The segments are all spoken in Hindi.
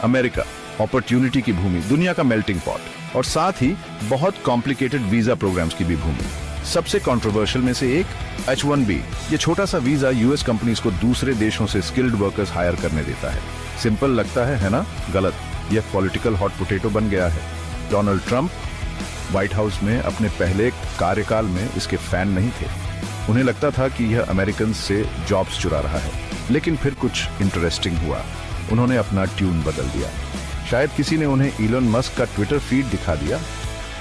अमेरिका अपॉर्चुनिटी की भूमि, दुनिया का मेल्टिंग पॉट और साथ ही बहुत कॉम्प्लिकेटेड वीजा प्रोग्राम्स की भी भूमि। सबसे कंट्रोवर्शियल में से एक H-1B। ये छोटा सा वीजा यूएस कंपनीज को दूसरे देशों से स्किल्ड वर्कर्स हायर करने देता है। सिंपल लगता है ना? गलत। यह पॉलिटिकल हॉट पोटैटो बन गया है। डोनाल्ड ट्रंप व्हाइट हाउस में अपने पहले कार्यकाल में इसके फैन नहीं थे। उन्हें लगता था कि यह अमेरिकन से जॉब्स चुरा रहा है। लेकिन फिर कुछ इंटरेस्टिंग हुआ। उन्होंने अपना ट्यून बदल दिया। शायद किसी ने उन्हें इलोन मस्क का ट्विटर फीड दिखा दिया।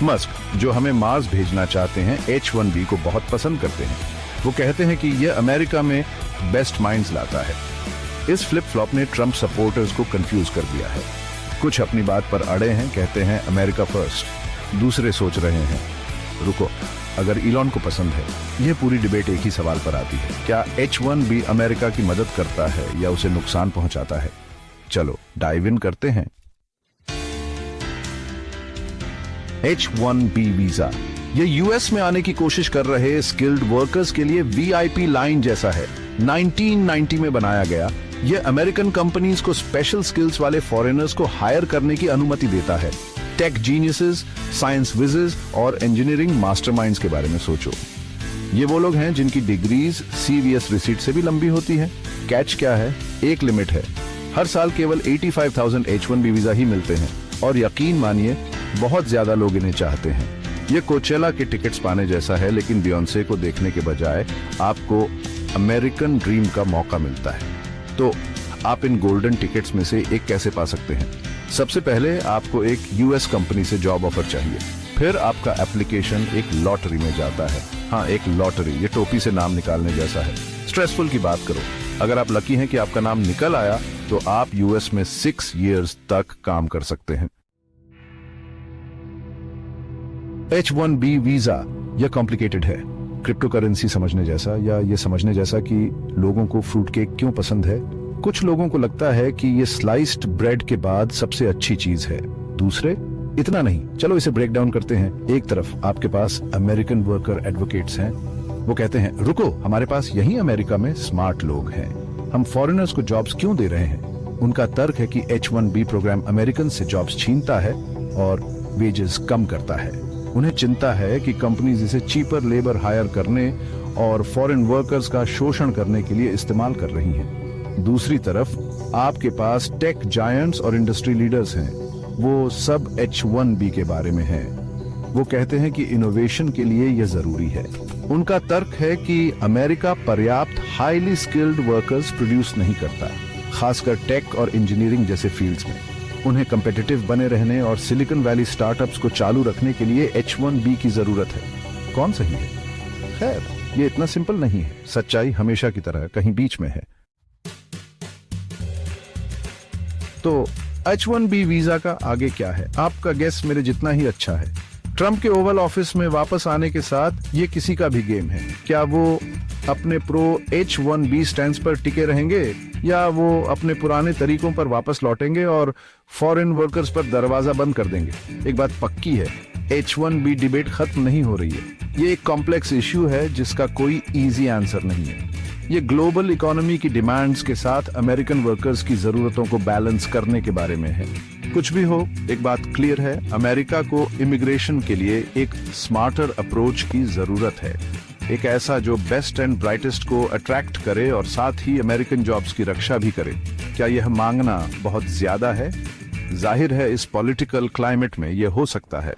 मस्क, जो हमें मार्स भेजना चाहते हैं, H-1B को बहुत पसंद करते हैं। वो कहते हैं कि यह अमेरिका में बेस्ट माइंड्स लाता है। इस फ्लिप फ्लॉप ने ट्रंप सपोर्टर्स को कंफ्यूज कर दिया है। कुछ अपनी बात पर अड़े हैं, कहते हैं अमेरिका फर्स्ट। दूसरे सोच रहे हैं रुको, अगर इलॉन को पसंद है। यह पूरी डिबेट एक ही सवाल पर आती है, क्या H-1B अमेरिका की मदद करता है या उसे नुकसान पहुंचाता है? चलो डाइव इन करते हैं। H-1B वीजा ये यूएस में आने की कोशिश कर रहे स्किल्ड वर्कर्स के लिए VIP लाइन जैसा है। 1990 में बनाया गया। यह अमेरिकन कंपनीज को स्पेशल स्किल्स वाले फॉरेनर्स को हायर करने की अनुमति देता है। टेक जीनियसेस, साइंस विजेस और इंजीनियरिंग मास्टरमाइंड्स के बारे में सोचो। ये वो लोग हैं जिनकी डिग्रीज CVS रिसीट से भी लंबी होती है। कैच क्या है? एक लिमिट है। हर साल केवल 85,000 H-1B वीजा ही मिलते हैं और यकीन मानिए बहुत ज्यादा लोग इन्हें चाहते हैं। ये कोचेला के टिकट्स पाने जैसा है, लेकिन बियोंसे को देखने के बजाय आपको अमेरिकन ड्रीम का मौका मिलता है। तो आप इन गोल्डन टिकट्स में से एक कैसे पा सकते हैं? सबसे पहले आपको एक यूएस कंपनी से जॉब ऑफर चाहिए। फिर आपका एप्लीकेशन एक लॉटरी में जाता है। हाँ, एक लॉटरी। ये टोपी से नाम निकालने जैसा है। स्ट्रेसफुल की बात करो, अगर आप लकी हैं कि आपका नाम निकल आया तो आप यूएस में 6 इयर्स तक काम कर सकते हैं। H-1B वीजा यह कॉम्प्लिकेटेड है। क्रिप्टो करेंसी समझने जैसा, या ये समझने जैसा कि लोगों को फ्रूट केक क्यों पसंद है। कुछ लोगों को लगता है कि ये स्लाइस्ड ब्रेड के बाद सबसे अच्छी चीज है। दूसरे इतना नहीं। चलो इसे ब्रेक डाउन करते हैं। एक तरफ आपके पास अमेरिकन वर्कर एडवोकेट्स हैं। वो कहते हैं रुको, हमारे पास यही अमेरिका में स्मार्ट लोग हैं। हम फॉरेनर्स को जॉब्स क्यों दे रहे हैं? उनका तर्क है कि H-1B प्रोग्राम अमेरिकन से जॉब्स छीनता है और वेजेस कम करता है। उन्हें चिंता है कि कंपनीज इसे चीपर लेबर हायर करने और फॉरेन वर्कर्स का शोषण करने के लिए इस्तेमाल कर रही हैं। दूसरी तरफ आपके पास टेक जायंट्स और इंडस्ट्री लीडर्स हैं। वो सब H-1B के बारे में हैं। वो कहते हैं कि इनोवेशन के लिए यह जरूरी है। उनका तर्क है कि अमेरिका पर्याप्त हाईली स्किल्ड वर्कर्स प्रोड्यूस नहीं करता, खासकर टेक और इंजीनियरिंग जैसे फील्ड्स में। उन्हें कंपेटिटिव बने रहने और सिलिकॉन वैली स्टार्टअप्स को चालू रखने के लिए H-1B की जरूरत है। कौन सही है? खैर, ये इतना सिंपल नहीं है। सच्चाई हमेशा की तरह कहीं बीच में है। तो H-1B वीजा का आगे क्या है? आपका गेस मेरे जितना ही अच्छा है। ट्रंप के ओवल ऑफिस में वापस आने के साथ ये किसी का भी गेम है। क्या वो अपने प्रो H-1B स्टैंड पर टिके रहेंगे या वो अपने पुराने तरीकों पर वापस लौटेंगे और फॉरेन वर्कर्स पर दरवाजा बंद कर देंगे? एक बात पक्की है, H-1B डिबेट खत्म नहीं हो रही है। ये एक कॉम्प्लेक्स इश्यू है जिसका कोई इजी आंसर नहीं है। ये ग्लोबल इकोनॉमी की डिमांड्स के साथ अमेरिकन वर्कर्स की जरूरतों को बैलेंस करने के बारे में है। कुछ भी हो, एक बात क्लियर है, अमेरिका को इमिग्रेशन के लिए एक स्मार्टर अप्रोच की जरूरत है। एक ऐसा जो बेस्ट एंड ब्राइटेस्ट को अट्रैक्ट करे और साथ ही अमेरिकन जॉब्स की रक्षा भी करे। क्या यह मांगना बहुत ज्यादा है? जाहिर है इस पॉलिटिकल क्लाइमेट में यह हो सकता है।